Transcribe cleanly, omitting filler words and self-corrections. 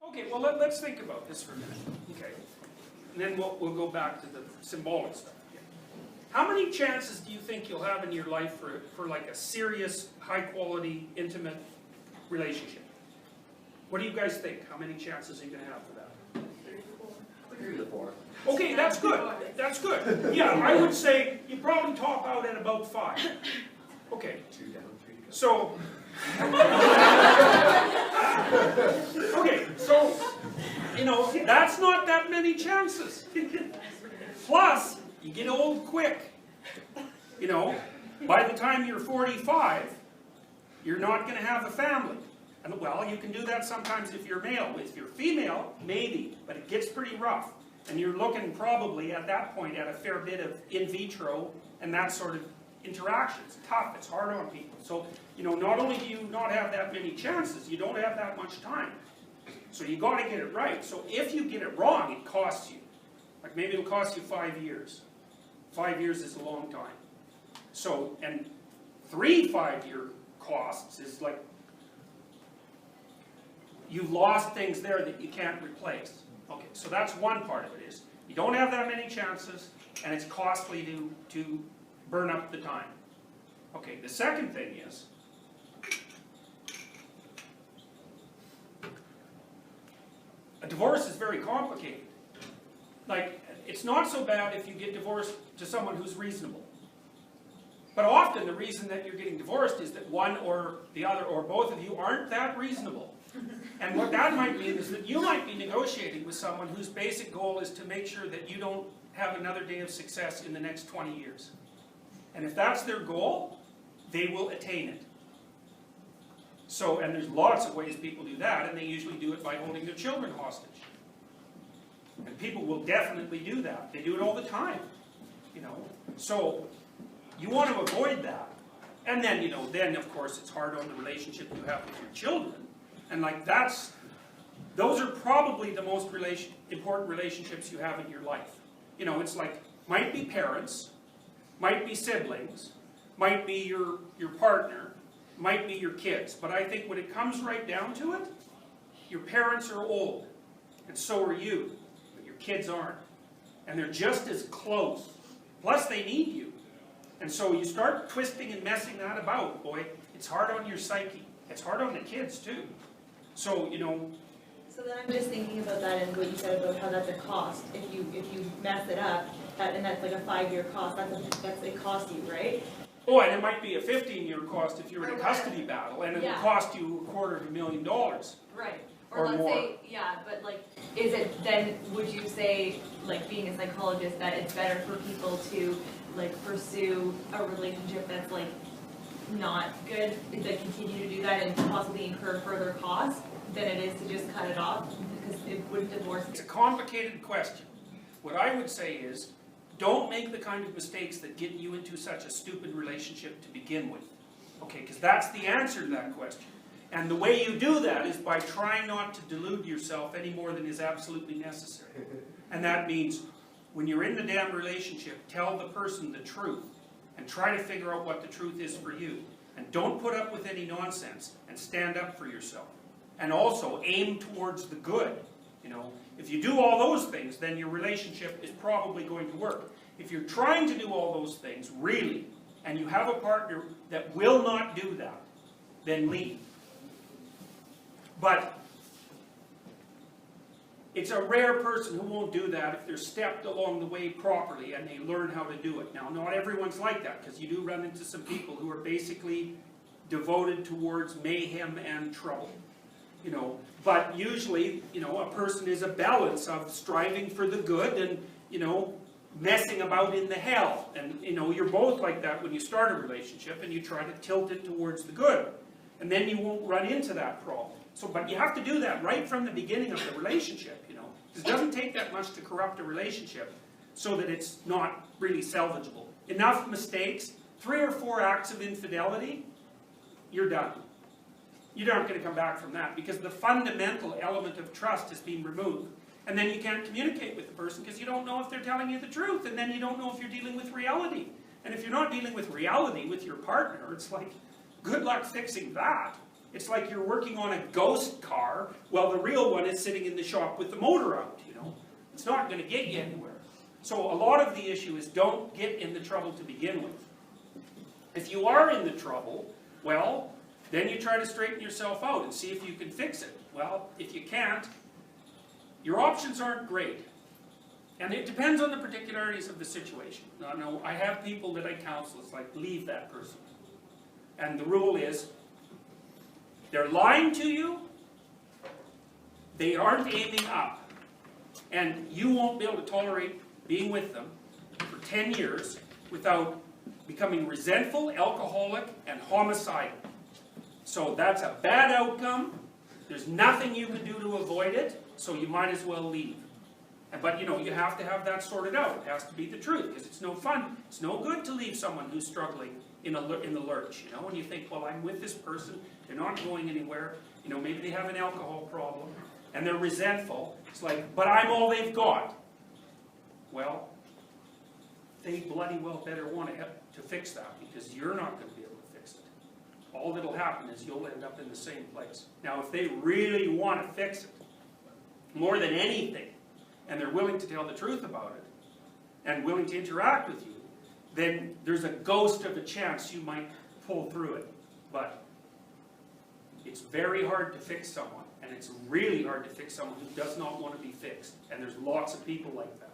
Okay, well let's think about this for a minute. Okay, and then we'll go back to the symbolic stuff. How many chances do you think you'll have in your life for like a serious, high-quality, intimate relationship? What do you guys think? How many chances are you going to have for that? 3 to 4. Okay, that's good. That's good. Yeah, I would say you probably top out at about 5. Okay. 2 down, 3 to go. So. Okay, so, you know, that's not that many chances. Plus, you get old quick. You know, by the time you're 45, you're not going to have a family. And well, you can do that sometimes if you're male. If you're female, maybe, but it gets pretty rough. And you're looking probably at that point at a fair bit of in vitro and that sort of interaction. It's tough, it's hard on people. So, you know, not only do you not have that many chances, you don't have that much time. So you got to get it right. So if you get it wrong, it costs you. Like maybe it'll cost you 5 years. 5 years is a long time. So, and 3 5-year costs is like, you've lost things there that you can't replace. Okay, so that's one part of it is, you don't have that many chances, and it's costly to burn up the time. Okay, the second thing is, a divorce is very complicated. Like, it's not so bad if you get divorced to someone who's reasonable. But often the reason that you're getting divorced is that one or the other or both of you aren't that reasonable. And what that might mean is that you might be negotiating with someone whose basic goal is to make sure that you don't have another day of success in the next 20 years. And if that's their goal, they will attain it. So, and there's lots of ways people do that, and they usually do it by holding their children hostage. And people will definitely do that. They do it all the time, you know. So, you want to avoid that. And then, you know, then of course it's hard on the relationship you have with your children. And like those are probably the most important relationships you have in your life. You know, it's like, might be parents, might be siblings, might be your partner, might be your kids. But I think when it comes right down to it, your parents are old, and so are you, but your kids aren't. And they're just as close. Plus they need you. And so you start twisting and messing that about, boy, it's hard on your psyche. It's hard on the kids too. So, you know. So then I'm just thinking about that and what you said about how that's a cost. If you mess it up, and that's like a 5-year cost, that's a cost you, right? Oh, and it might be a 15-year cost if you're in a custody battle, and it'll cost you $250,000. Right. Or let's more. say, yeah, but like, is it then, would you say, like being a psychologist, that it's better for people to like pursue a relationship that's like not good, that continue to do that and possibly incur further costs than it is to just cut it off, because it wouldn't divorce? It's a complicated question. What I would say is, don't make the kind of mistakes that get you into such a stupid relationship to begin with. Okay, because that's the answer to that question. And the way you do that is by trying not to delude yourself any more than is absolutely necessary. And that means, when you're in the damn relationship, tell the person the truth. And try to figure out what the truth is for you. And don't put up with any nonsense. And stand up for yourself. And also, aim towards the good. You know, if you do all those things, then your relationship is probably going to work. If you're trying to do all those things, really, and you have a partner that will not do that, then leave. But it's a rare person who won't do that if they're stepped along the way properly and they learn how to do it. Now, not everyone's like that, because you do run into some people who are basically devoted towards mayhem and trouble. You know, but usually, you know, a person is a balance of striving for the good and, you know, messing about in the hell. And, you know, you're both like that when you start a relationship, and you try to tilt it towards the good. And then you won't run into that problem. So, but you have to do that right from the beginning of the relationship, you know. Because it doesn't take that much to corrupt a relationship so that it's not really salvageable. Enough mistakes, 3 or 4 acts of infidelity, you're done. You aren't going to come back from that, because the fundamental element of trust has been removed. And then you can't communicate with the person because you don't know if they're telling you the truth, and then you don't know if you're dealing with reality. And if you're not dealing with reality with your partner, it's like, good luck fixing that. It's like you're working on a ghost car while the real one is sitting in the shop with the motor out, you know. It's not going to get you anywhere. So a lot of the issue is don't get in the trouble to begin with. If you are in the trouble, well, then you try to straighten yourself out and see if you can fix it. Well, if you can't, your options aren't great. And it depends on the particularities of the situation. Now, I have people that I counsel, it's like, leave that person. And the rule is, they're lying to you, they aren't aiming up, and you won't be able to tolerate being with them for 10 years without becoming resentful, alcoholic, and homicidal. So that's a bad outcome. There's nothing you can do to avoid it, so you might as well leave. But you know, you have to have that sorted out. It has to be the truth, because it's no fun. It's no good to leave someone who's struggling in the lurch, you know, and you think, well, I'm with this person, they're not going anywhere, you know, maybe they have an alcohol problem, and they're resentful. It's like, but I'm all they've got. Well, they bloody well better want to fix that, because you're not going to be able to fix it. All that'll happen is you'll end up in the same place. Now, if they really want to fix it, more than anything, and they're willing to tell the truth about it, and willing to interact with you, then there's a ghost of a chance you might pull through it. But it's very hard to fix someone, and it's really hard to fix someone who does not want to be fixed. And there's lots of people like that.